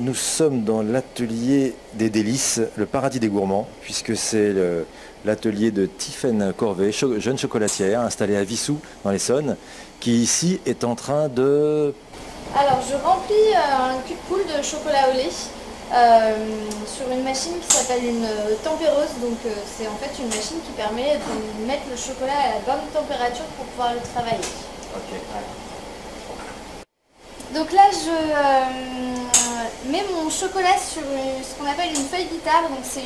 Nous sommes dans l'atelier des délices, le paradis des gourmands, puisque c'est l'atelier de Tiffaine Corvet, jeune chocolatière installée à Vissou dans l'Essonne, qui ici est en train de... Alors je remplis un cul de poule de chocolat au lait sur une machine qui s'appelle une tempéreuse. Donc c'est en fait une machine qui permet de mettre le chocolat à la bonne température pour pouvoir le travailler. Ok. Voilà. Donc là je mets mon chocolat sur ce qu'on appelle une feuille guitare. Donc c'est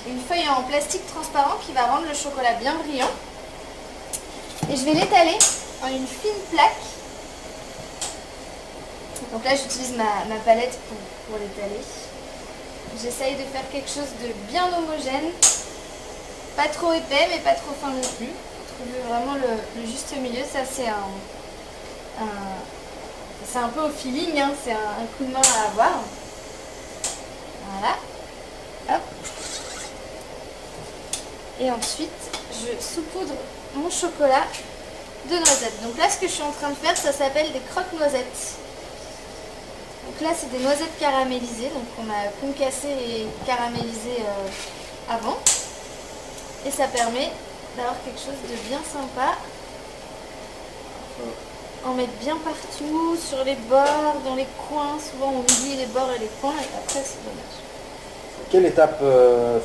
une feuille en plastique transparent qui va rendre le chocolat bien brillant. Et je vais l'étaler en une fine plaque. Donc là j'utilise ma palette pour l'étaler. J'essaye de faire quelque chose de bien homogène, pas trop épais mais pas trop fin non plus. Trouver vraiment le juste milieu. Ça c'est un peu au feeling, hein. C'est un coup de main à avoir. Voilà. Hop. Et ensuite je saupoudre mon chocolat de noisettes. Donc là ce que je suis en train de faire, ça s'appelle des croque-noisettes. Donc là c'est des noisettes caramélisées, donc on a concassé et caramélisé avant. Et ça permet d'avoir quelque chose de bien sympa. Faut en mettre bien partout, sur les bords, dans les coins. Souvent on oublie les bords et les coins et après c'est dommage. Quelle étape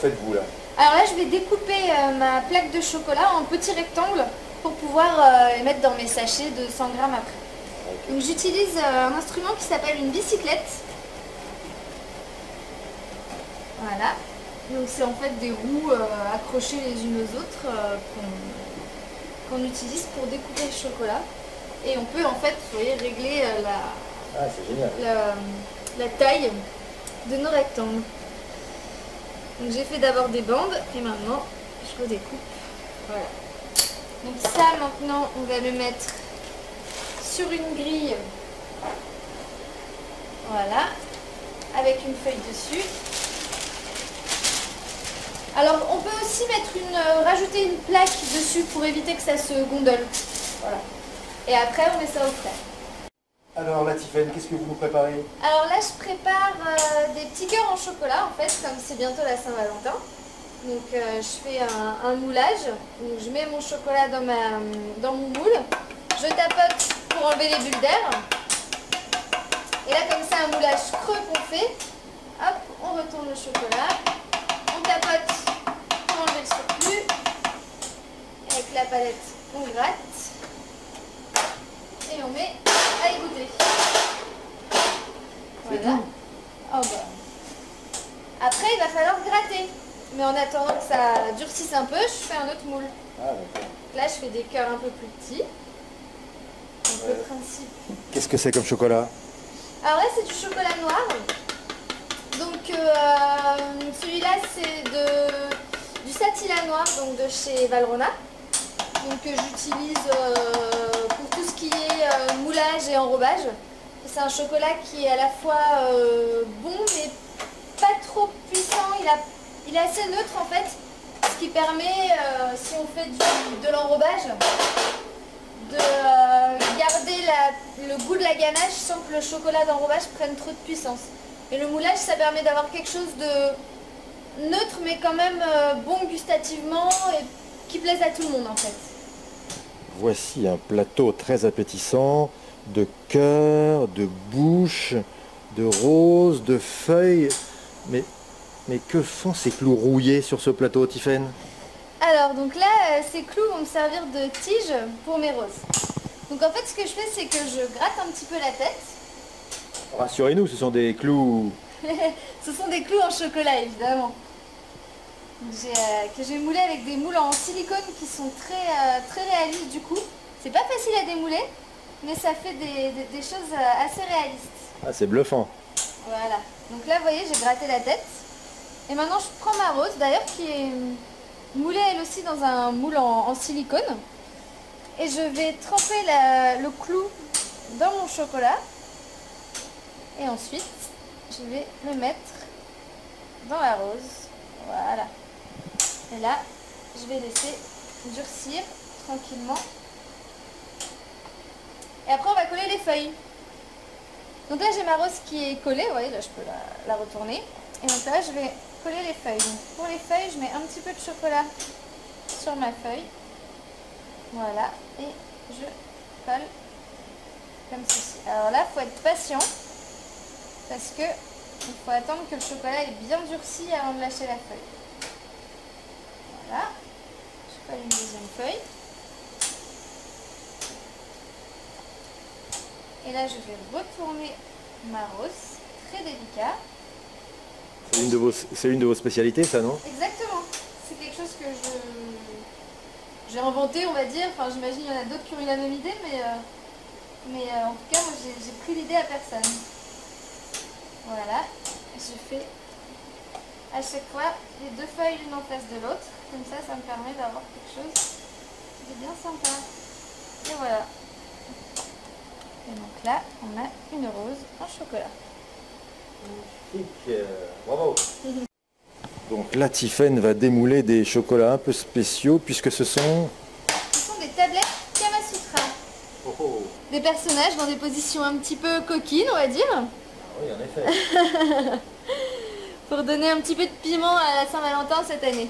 faites-vous là? Alors là je vais découper ma plaque de chocolat en petits rectangles pour pouvoir les mettre dans mes sachets de 100 grammes après. Donc j'utilise un instrument qui s'appelle une bicyclette. Voilà. Donc c'est en fait des roues accrochées les unes aux autres qu'on utilise pour découper le chocolat. Et on peut en fait, vous voyez, régler c'est génial. la taille de nos rectangles. Donc j'ai fait d'abord des bandes et maintenant je redécoupe. Voilà. Donc ça maintenant on va le mettre sur une grille, voilà, avec une feuille dessus. Alors on peut aussi rajouter une plaque dessus pour éviter que ça se gondole. Voilà. Et après on met ça au frais. Alors la Tiffaine, qu'est-ce que vous nous préparez? Alors là je prépare des petits cœurs en chocolat en fait, comme c'est bientôt la Saint-Valentin. Donc je fais un moulage. Donc, je mets mon chocolat dans mon moule. Je tapote pour enlever les bulles d'air. Et là, comme c'est un moulage creux qu'on fait, hop, on retourne le chocolat. On tapote pour enlever le surplus. Avec la palette, on gratte. Et on met à égoutter. Voilà. Oh bah. Après, il va falloir gratter. Mais en attendant que ça durcisse un peu, je fais un autre moule. Ah, d'accord. Là, je fais des cœurs un peu plus petits. Donc le principe. Qu'est-ce que c'est comme chocolat? Alors là, c'est du chocolat noir. Donc celui-là, c'est du Satilla noir, donc de chez Valrhona. Donc j'utilise pour tout ce qui est moulage et enrobage. C'est un chocolat qui est à la fois bon, mais pas trop puissant. Il est assez neutre en fait, ce qui permet, si on fait de l'enrobage, de garder le goût de la ganache sans que le chocolat d'enrobage prenne trop de puissance. Et le moulage, ça permet d'avoir quelque chose de neutre, mais quand même bon gustativement et qui plaise à tout le monde en fait. Voici un plateau très appétissant de cœurs, de bouches, de roses, de feuilles. Mais que font ces clous rouillés sur ce plateau, Tiffaine? Alors, donc là, ces clous vont me servir de tige pour mes roses. Donc en fait, ce que je fais, c'est que je gratte un petit peu la tête. Rassurez-nous, ce sont des clous... Ce sont des clous en chocolat, évidemment. Que j'ai moulé avec des moules en silicone qui sont très réalistes du coup. C'est pas facile à démouler, mais ça fait des choses assez réalistes. Ah, c'est bluffant. Voilà. Donc là, vous voyez, j'ai gratté la tête. Et maintenant, je prends ma rose, d'ailleurs, qui est moulée elle aussi dans un moule en silicone. Et je vais tremper le clou dans mon chocolat. Et ensuite, je vais le mettre dans la rose. Voilà. Et là, je vais laisser durcir tranquillement. Et après, on va coller les feuilles. Donc là j'ai ma rose qui est collée, vous voyez là je peux la retourner. Et donc là je vais coller les feuilles. Donc pour les feuilles je mets un petit peu de chocolat sur ma feuille. Voilà, et je colle comme ceci. Alors là il faut être patient parce que il faut attendre que le chocolat est bien durci avant de lâcher la feuille. Voilà, je colle une deuxième feuille. Et là, je vais retourner ma rose, très délicat. C'est une de vos spécialités, ça, non? Exactement. C'est quelque chose que j'ai inventé, on va dire. Enfin, j'imagine qu'il y en a d'autres qui ont eu la même idée, mais en tout cas, moi, j'ai pris l'idée à personne. Voilà. Je fais à chaque fois les deux feuilles l'une en face de l'autre. Comme ça me permet d'avoir quelque chose de bien sympa. Et voilà. Et donc là, on a une rose en chocolat. Magnifique, bravo. Donc là, Tiffaine va démouler des chocolats un peu spéciaux puisque ce sont des tablettes Kamasutra. oh, oh. Des personnages dans des positions un petit peu coquines, on va dire. Ah oui, en effet. Pour donner un petit peu de piment à la Saint-Valentin cette année.